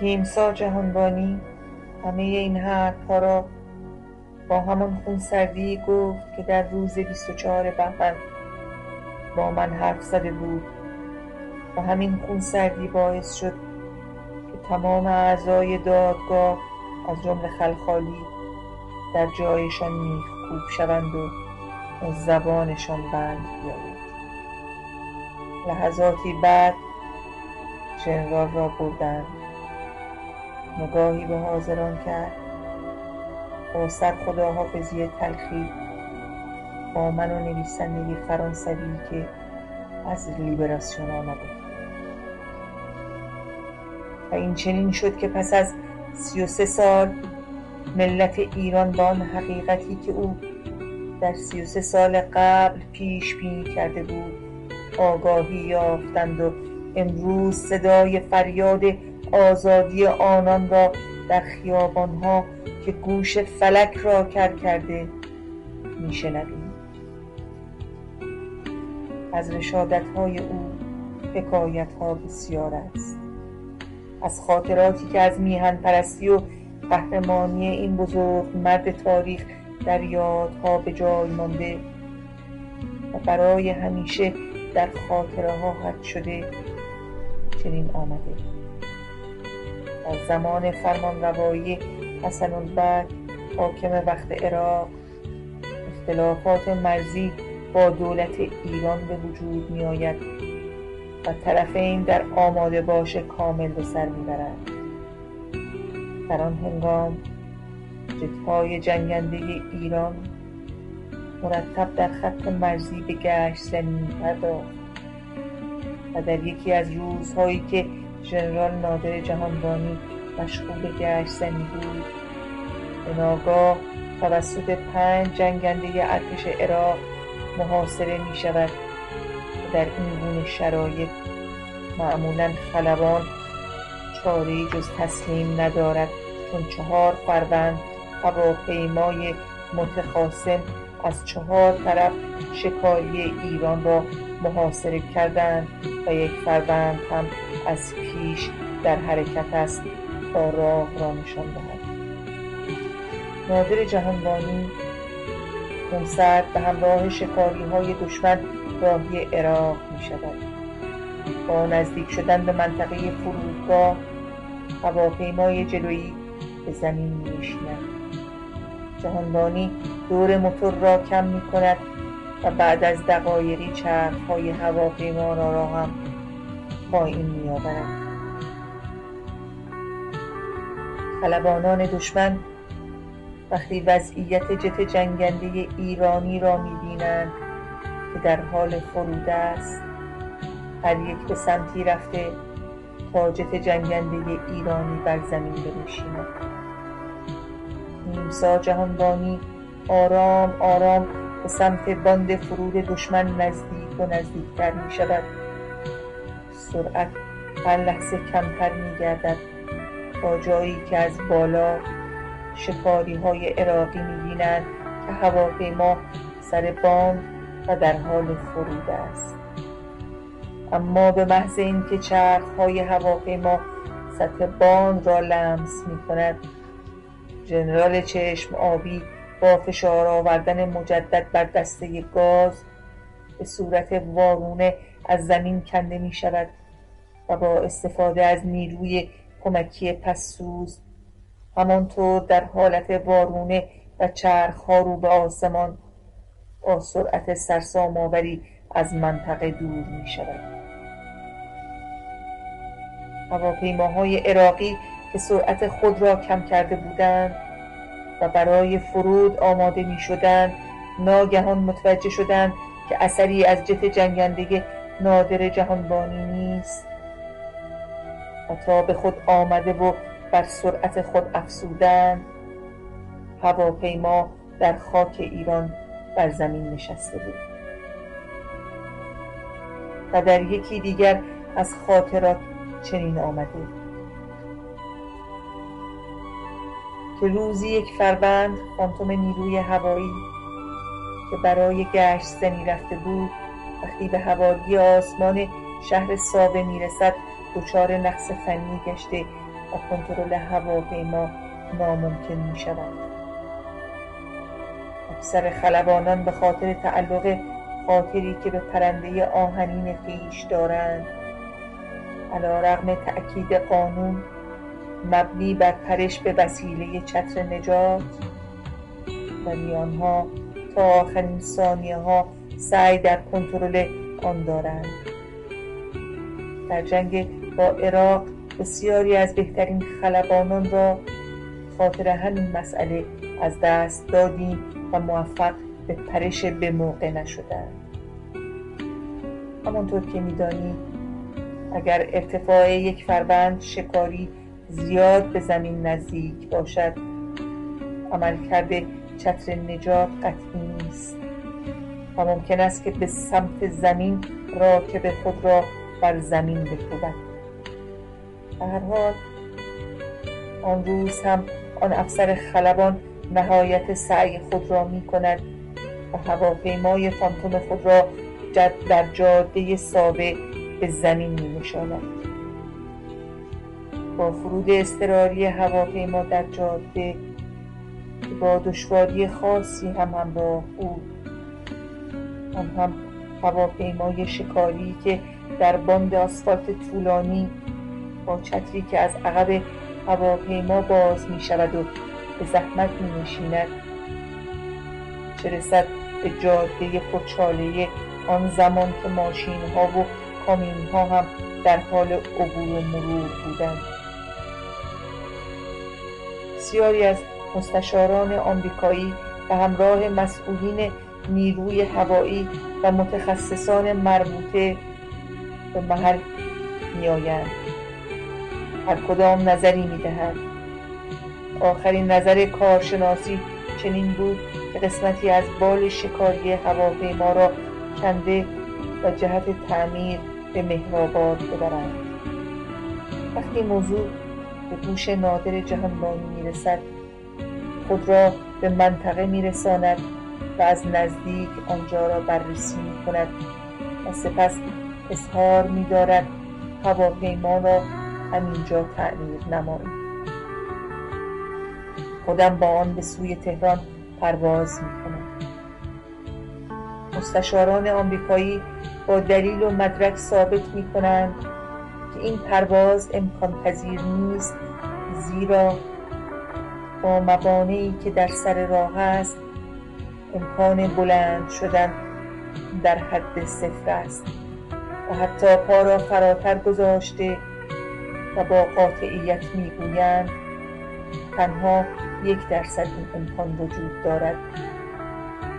تیمسار جهانبانی همه این حرفها را با همان خونسردی گفت که در روز 24 بهمن با من حرف زده بود و همین خونسردی باعث شد که تمام اعضای دادگاه از جمله خلخالی در جایشان میخکوب شوند و زبانشان بند بیاید. لحظاتی بعد ژنرال را بردند. نگاهی به حاضران کرد، با سر خداحافظی تلخی با من و نویسنده فرانسوی که از لیبراسیون آمده. و این چنین شد که پس از 33 سال ملت ایران با آن حقیقتی که او در 33 سال قبل پیش بینی کرده بود آگاهی یافتند و امروز صدای فریاد آزادی آنان را در خیابانها که گوش فلک را کر کرده میشنویم. از رشادت‌های او حکایت‌ها بسیار است، از خاطراتی که از میهن پرستی و قهرمانی این بزرگ مرد تاریخ در یادها به جای مانده و برای همیشه در خاطره ها حک شده چنین آمده. در زمان فرمانروایی حسن البک حاکم وقت عراق اختلافات مرزی با دولت ایران به وجود می آید و طرفین در آماده باش کامل به سر می برند. در آن هنگام جت‌های جنگنده ایران مرتب در خط مرزی به گشت زنی پرداخت و در یکی از روزهایی که ژنرال نادر جهانبانی مشغول به گشت زنی بود به ناگاه توسط 5 جنگنده ارتش عراق محاصره می شود و در این گونه شرایط معمولاً خلبان چاره‌ای جز تسلیم ندارد، چون 4 فروند هواپیمای متخاصم از 4 طرف شکاری ایران را محاصره کردند و 1 فروند هم از پیش در حرکت است تا راه را نشان دهد. نادر جهانبانی خونسرد به همراه شکاری‌های دشمن راهی عراق می شود. با نزدیک شدن به منطقه فرودگاه هواپیمای جلویی به زمین می نشیند. جهانبانی دور موتور را کم می کند و بعد از دقایقی چرخ‌های هواپیما را هم پایین می آورد. خلبانان دشمن وقتی وضعیت جت جنگنده ایرانی را می بینند که در حال فرود است هر یک به سمتی رفته تا جت جنگنده ایرانی بر زمین بنشیند. تیمسار جهانبانی آرام آرام به سمت باند فرود دشمن نزدیک و نزدیکتر می شود. سرعت هر لحظه کمتر می گردد تا جایی که از بالا شکاری های عراقی می بینند که هواپیما سر باند و در حال فرود است. اما به محض اینکه چرخ‌های هواپیما سطح باند را لمس می‌کند، ژنرال چشم آبی با فشار آوردن مجدد بر دسته گاز به صورت وارونه از زمین کنده می‌شود و با استفاده از نیروی کمکی پس‌سوز همانطور در حالت وارونه و چرخ‌ها رو به آسمان با سرعت سرسام‌آوری از منطقه دور می‌شود. هواپیماهای عراقی که سرعت خود را کم کرده بودند و برای فرود آماده می شدند ناگهان متوجه شدند که اثری از جت جنگنده نادر جهانبانی نیست و تا به خود آمده و بر سرعت خود افزودند هواپیما در خاک ایران بر زمین نشسته بود. و در یکی دیگر از خاطرات چنین آمده که روزی 1 فروند فانتوم نیروی هوایی که برای گشت زنی رفته بود وقتی به حوالی آسمان شهر ساوه میرسد دچار نقص فنی گشته و کنترل هواپیما ناممکن می شود. اکثر خلبانان به خاطر تعلق خاطری که به پرنده آهنین خویش دارند، علیرغم تأکید قانون مبنی بر پرش به وسیله چتر نجات، ولی آنها تا آخرین ثانیه ها سعی در کنترل آن دارند. در جنگ با عراق بسیاری از بهترین خلبانان را خاطر همین مسئله از دست دادیم و موفق به پرش به موقع نشدند. همانطور که می‌دانید اگر ارتفاع یک فروند شکاری زیاد به زمین نزدیک باشد، عملکرد چتر نجات قطعی نیست و ممکن است که به سمت زمین راکب خود را بر زمین بکوبد. به هر حال آن روز هم آن افسر خلبان نهایت سعی خود را می کند و هواپیمای فانتوم خود را در جاده سابق به زمین می نشاند. با فرود اضطراری هواپیما در جاده با دشواری خاصی هم همراه بود. آن هم هواپیمای شکاری که در باند آسفالت طولانی با چتری که از عقب هواپیما باز می شود و به زحمت می نشیند، چه رسد به جاده پرچاله آن زمان که ماشین ها و کامیون ها هم در حال عبور و مرور بودند. بسیاری از مستشاران آمریکایی به همراه مسئولین نیروی هوایی و متخصصان مربوطه به محل می آیند. هر کدام نظری می دهند. آخرین نظر کارشناسی چنین بود که قسمتی از بال شکاری هواپیما را کنده و جهت تعمیر به مهرآباد ببرند. وقتی موضوع به گوش نادر جهانبانی می رسد، خود را به منطقه می رساند و از نزدیک آنجا را بررسی می کند و سپس اظهار می دارد هواپیما را همینجا تعمیر نمایید. خودم با آن به سوی تهران پرواز می کنم. مستشاران آمریکایی با دلیل و مدرک ثابت می کنند که این پرواز امکان پذیر نیست، زیرا با موانعی که در سر راه است امکان بلند شدن در حد صفر است و حتی پا را فراتر گذاشته و با قاطعیت میگویند تنها 1% این امکان وجود دارد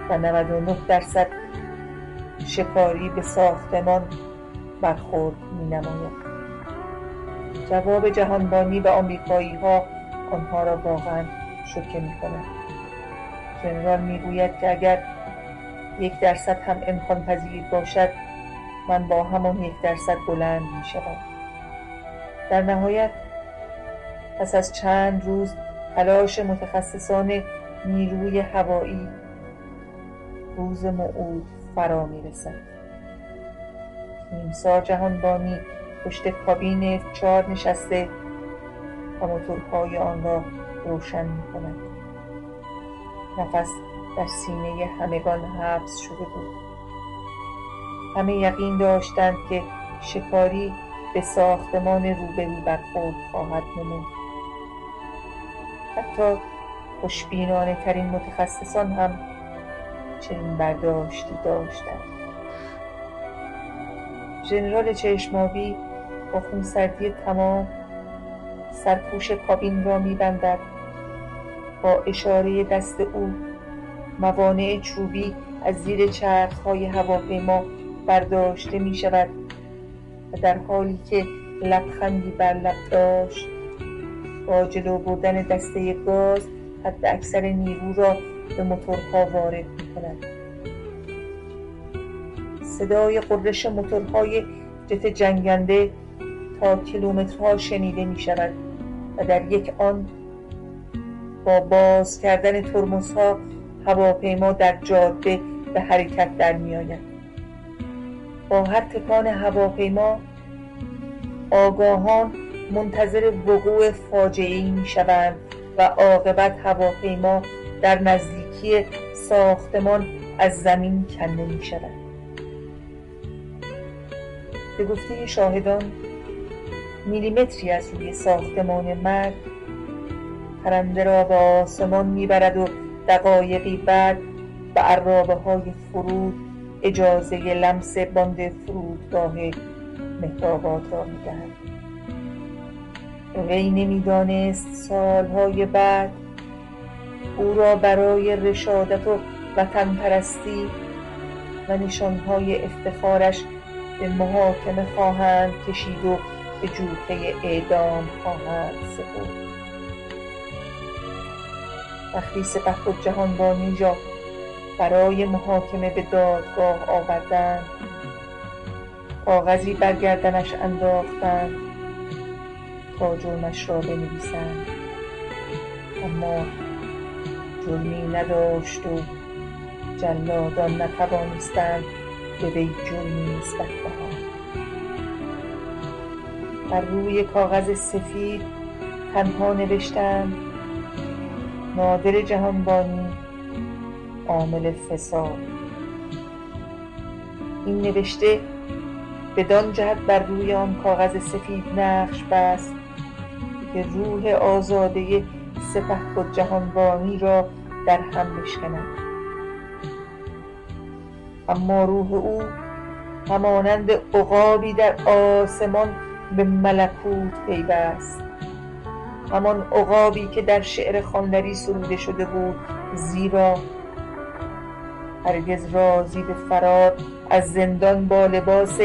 و 99% شکاری به ساختمان برخورد می نماید. جواب جهانبانی به آمریکایی ها آنها را واقعا شوکه می کند. ژنرال می گوید که اگر 1% هم امکان پذیر باشد، من با همان 1% بلند می شدم. در نهایت پس از چند روز تلاش متخصصان نیروی هوایی، روز موعود فرا می رسد. نیمسا جهانبانی پشت کابین F4 نشسته و موتورهای آن را روشن می کند. نفس در سینه همگان حبس شده بود. همه یقین داشتند که شکاری به ساختمان روبرو برخورد خواهد نمود. حتی خوشبینانه ترین متخصصان هم چنین برداشتی داشتند. ژنرال چشمابی با خونسردی تمام سرپوش کابین را می‌بندد. با اشاره دست او موانع چوبی از زیر چرخ‌های هواپیما برداشته می‌شود و در حالی که لبخندی بر لب داشت با جلو بردن دسته گاز حد اکثر نیرو را به موتورها وارد می‌کند. صدای غرش موتورهای جت جنگنده تا کیلومترها شنیده می‌شود و در یک آن با باز کردن ترمزها هواپیما در جاده به حرکت در می‌آید. با هر تکان هواپیما آگاهان منتظر وقوع فاجعه‌ای می‌شوند و عاقبت هواپیما در نزدیکی ساختمان از زمین کنده می‌شود. به گفته شاهدان میلیمتری از روی ساختمان مرگ پرنده را به آسمان میبرد و دقایقی بعد به عرابه‌های فرود اجازه لمس باند فرودگاه مهرآباد را میدهد. وی نمیدانست سالهای بعد او را برای رشادت و وطن پرستی و نشانهای افتخارش به محاکمه خواهند کشید و به جوقه اعدام خواهند سپرد. وقتی سپهبدجهانبانی را برای محاکمه به دادگاه آوردند، کاغذی بر گردنش انداختند تا جرمش را بنویسند، اما جرمی نداشت و جلادان نتوانستند به وی جرمی نسبت دهند. بر روی کاغذ سفید تنها نوشتند: نادر جهانبانی، عامل فساد. این نوشته بدان جهت بر روی آن کاغذ سفید نقش بست که روح آزاده سپهبدجهانبانی را در هم بشکند. اما روح او همانند عقابی در آسمان به ملکوت پیوست، همان عقابی که در شعر خواندری سروده شده بود، زیرا هرگز راضی به فرار از زندان با لباس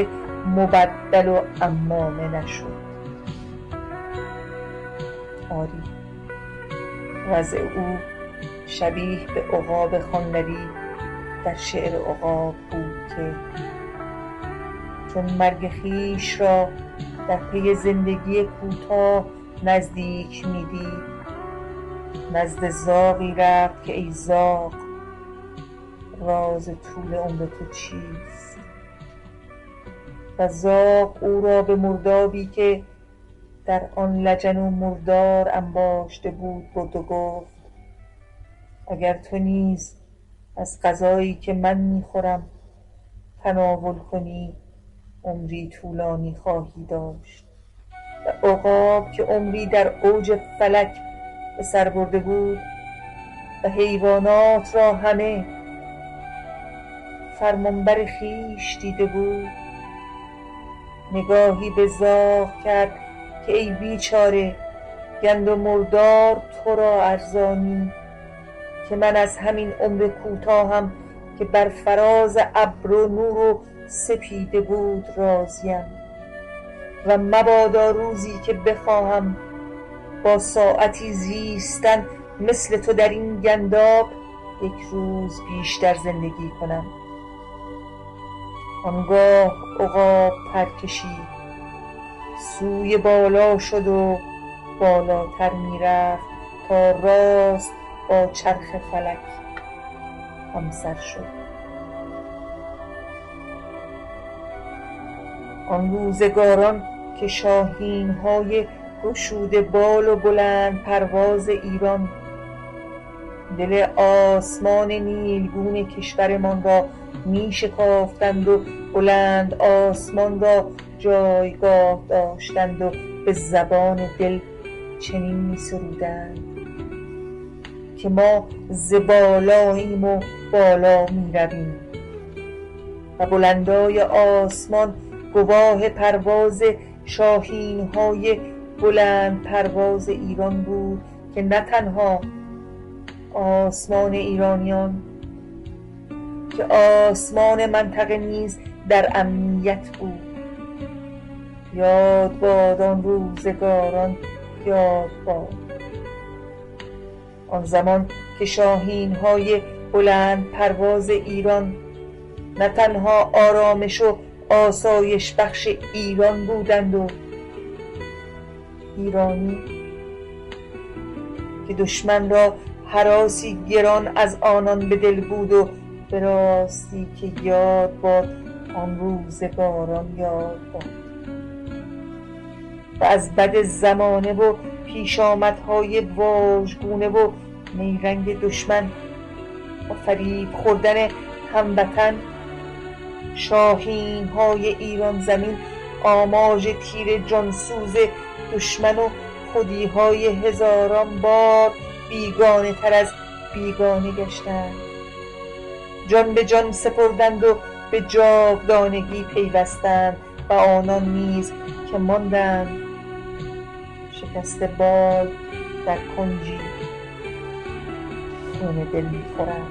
مبدل و عمامه نشد. آری، وضع او شبیه به عقاب خواندری در شعر عقاب بود که چون مرگ خویش را در پی زندگی کوتاه نزدیک می‌دید، نزد زاغی رفت که ای زاغ، راز طول عمر تو چیست؟ و زاغ او را به مردابی که در آن لجن و مردار انباشته بود برد و گفت: اگر تو نیز از غذایی که من میخورم تناول کنی، عمری طولانی خواهی داشت. و عقاب که عمری در اوج فلک به سر برده بود و حیوانات را همه فرمانبر خویش دیده بود، نگاهی به زاغ کرد که ای بیچاره، گند و مردار تو را ارزانی، که من از همین عمر کوتاهم که بر فراز ابر و نور و سپیده بود راضیم، و مبادا روزی که بخواهم با ساعتی زیستن مثل تو در این گنداب یک روز بیشتر زندگی کنم. آنگاه عقاب پر کشید، سوی بالا شد و بالاتر میرفت تا راست با چرخ فلک همسر شد. آن روزگاران که شاهین‌های گشوده بال و بلند پرواز ایران دل آسمان نیلگون کشورمان را می شکافتند و بلند آسمان را جایگاه داشتند و به زبان دل چنین می سرودند که ما ز بالاییم و بالا می رویم و بلندای آسمان گواه پرواز شاهین‌های بلند پرواز ایران بود که نه تنها آسمان ایرانیان که آسمان منطقه نیز در امنیت بود. یاد باد آن روزگاران، یاد باد آن زمان که شاهین‌های بلند پرواز ایران نه تنها آرامش و آسایش بخش ایران بودند و ایرانی که دشمن را هراسی گران از آنان به دل بود و به راستی که یاد باد آن روزگاران، یاد باد. و از بد زمانه و پیش آمدهای واژگونه و نیرنگ دشمن و فریب خوردن هموطن، شاهین های ایران زمین آماج تیر جانسوز دشمن و خودی های هزاران بار بیگانه تر از بیگانه گشتند. جان به جان سپردند و به جاودانگی پیوستند و آنان نیز که ماندند شکسته بال در کنجی خون دل می‌خورند.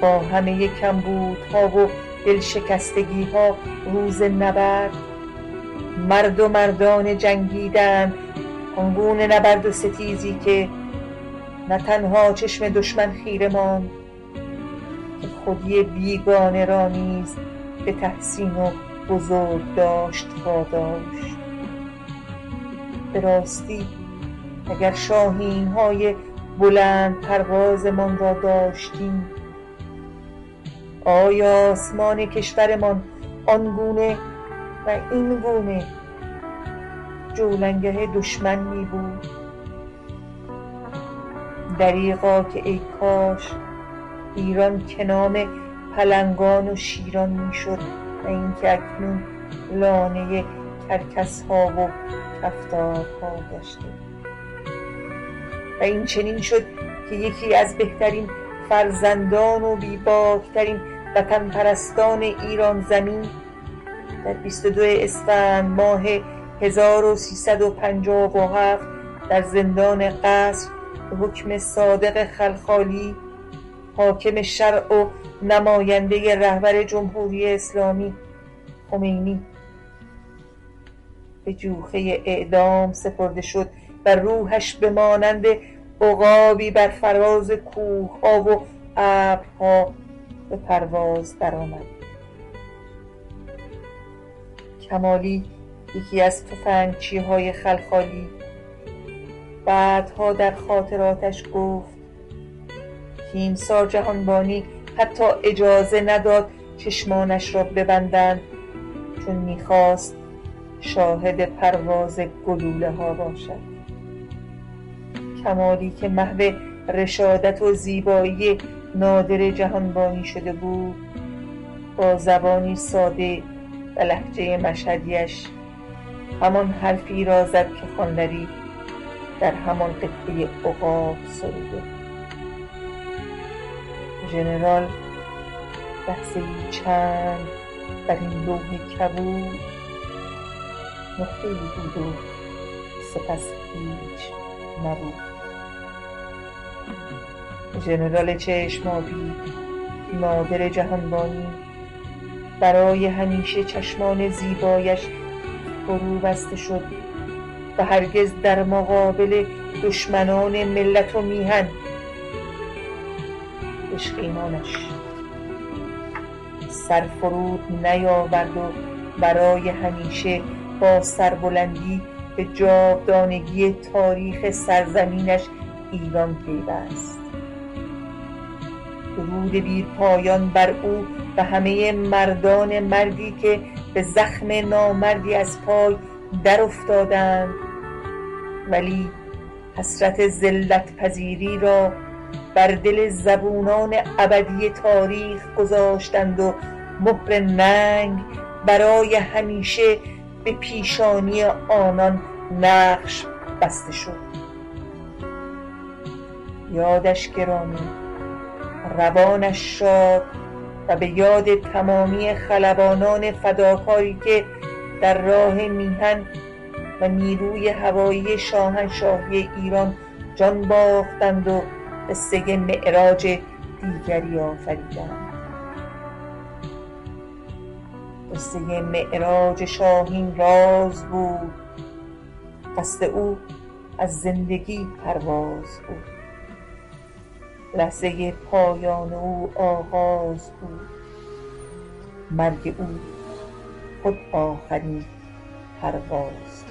با همه کمبودها و دل شکستگی‌ها روز نبرد مرد و مردان جنگیدند آنگونه نبرد و ستیزی که نه تنها چشم دشمن خیره ماند که خودی بیگانه را نیز به تحسین و بزرگ داشت واداشت. به راستی اگر شاهین های بلند پروازمان را داشتیم، آیا آسمان کشورمان آنگونه و این گونه جولانگه دشمن می بود؟ دریغا که ای کاش ایران که نام پلنگان و شیران می شد و اینکه اکنون لانه کرکس ها و کفتارها گشته. و این چنین شد که یکی از بهترین فرزندان و بیباکترین وطن پرستان ایران زمین در 22 اسفند ماه 1357 در زندان قصر به حکم صادق خلخالی حاکم شرع و نماینده رهبر جمهوری اسلامی خمینی به جوخه اعدام سپرده شد و روحش به مانند عقابی بر فراز کوه‌ها و ابرها به پرواز درآمد. کمالی یکی از تفنگچی‌های خلخالی بعدها در خاطراتش گفت که تیمسار جهانبانی حتی اجازه نداد چشمانش را ببندند چون میخواست شاهد پرواز گلوله ها باشد. کمالی که محو رشادت و زیبایی نادر جهانبانی شده بود با زبانی ساده و لهجه مشهدیش همان حرفی را زد که خواندری در همان قطعه عقاب سروده. ژنرال لحظه‌ای چند بر این لوح کبود نقطه‌ای بود و سپس هیچ نبود. ژنرال چشم‌آبی نادر جهانبانی برای همیشه چشمان زیبایش فرو بسته شد و هرگز در مقابل دشمنان ملت و میهن عشق ایمانش سرفرود نیاورد و برای همیشه با سربلندی به جاودانگی تاریخ سرزمینش ایران پیوست. درود بی پایان بر او و همه مردان مردی که به زخم نامردی از پای در افتادند ولی حسرت ذلت پذیری را بر دل زبونان ابدی تاریخ گذاشتند و مهر ننگ برای همیشه به پیشانی آنان نقش بسته شد. یادش گرامی، روانش شاد و به یاد تمامی خلبانان فداکاری که در راه میهن و نیروی هوایی شاهنشاهی ایران جان باختند و قصه معراج دیگری آفریدند. قصه معراج شاهین راز بود، قصد او از زندگی پرواز بود، لحظه پایان او آغاز بود، مرگ او خود آخرین پرواز.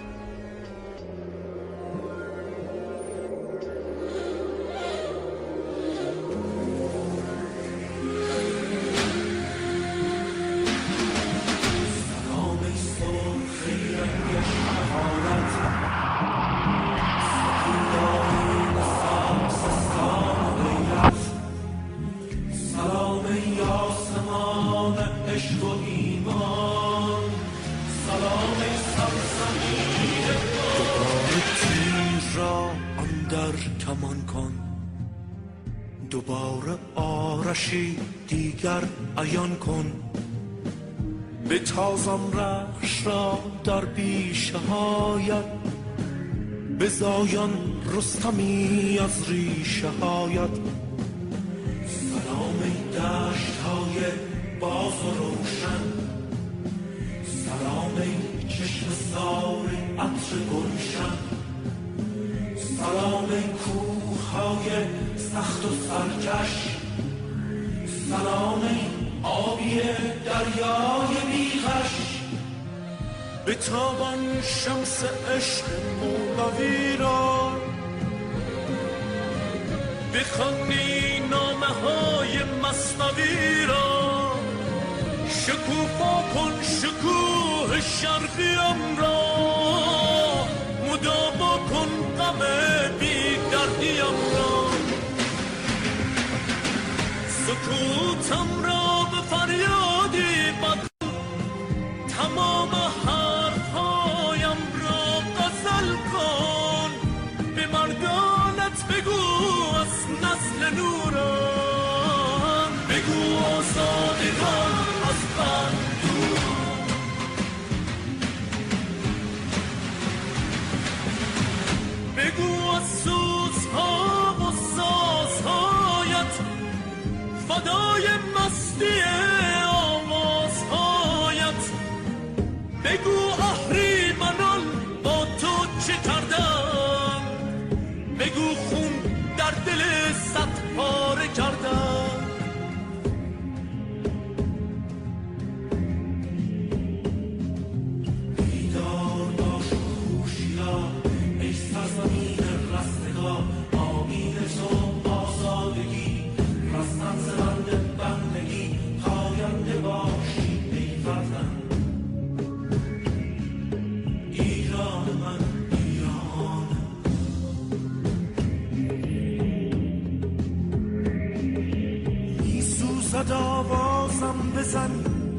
عشق و ایمان. سلام سرزمین دوباره تیر را اندر کمان کن، دوباره آرشی دیگر عیان کن. به تازم رخش را در بیشه هایت، بزاین رستمی از ریشه هایت. سلام ای دشت های باز و روشن، سلام ای چشم سار عطر گلشن. سلام ای کوه های سخت و سرکش، سلام ای آبی دریای بیغش. به تابان شمس عشق مولوی را، بخوانی نامه های مثنوی را. شکوفا کن شکوه شرقیم را، مداوا کن غم بی دردیم را. سکوتم را به فریادی بدل، تمام حرفهایم را غزل کن. به مردانت بگو از نسل نوران، بگو آزادگان از بند دوران. بگو از سوزها و سازهایت، فدای مستی آوازهایت. بگو اهریمنان با تو چه کردن، بگو خون در دل صد پاره کردن. بیدار باش و هوشیار ای سرزمین رستگار، آیین تو آزادگی، رستن ز بند بندگی. پاینده باشی ای وطن، ایران من ایرانم. میسوزد آوازم بزن،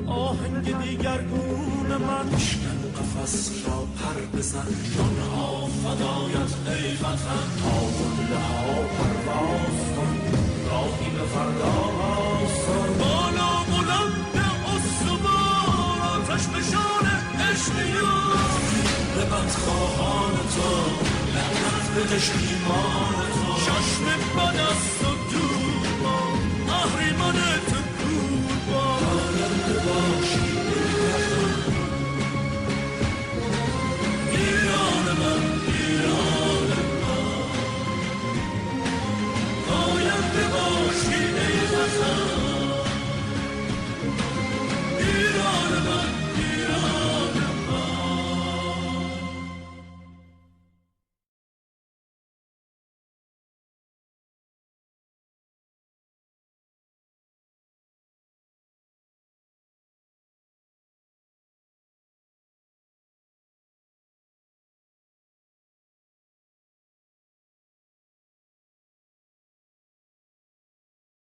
آهنگ دیگرگون من. بشکن قفس را پر بزن، جانها فدایت ای وطن. تا قله ها پرواز کن، راهی به فردا باز کن. بالا بلند استوار، آتش نشان عشقیان. به بدخواهان تو لعنت به دشمنان تو، چشم بد است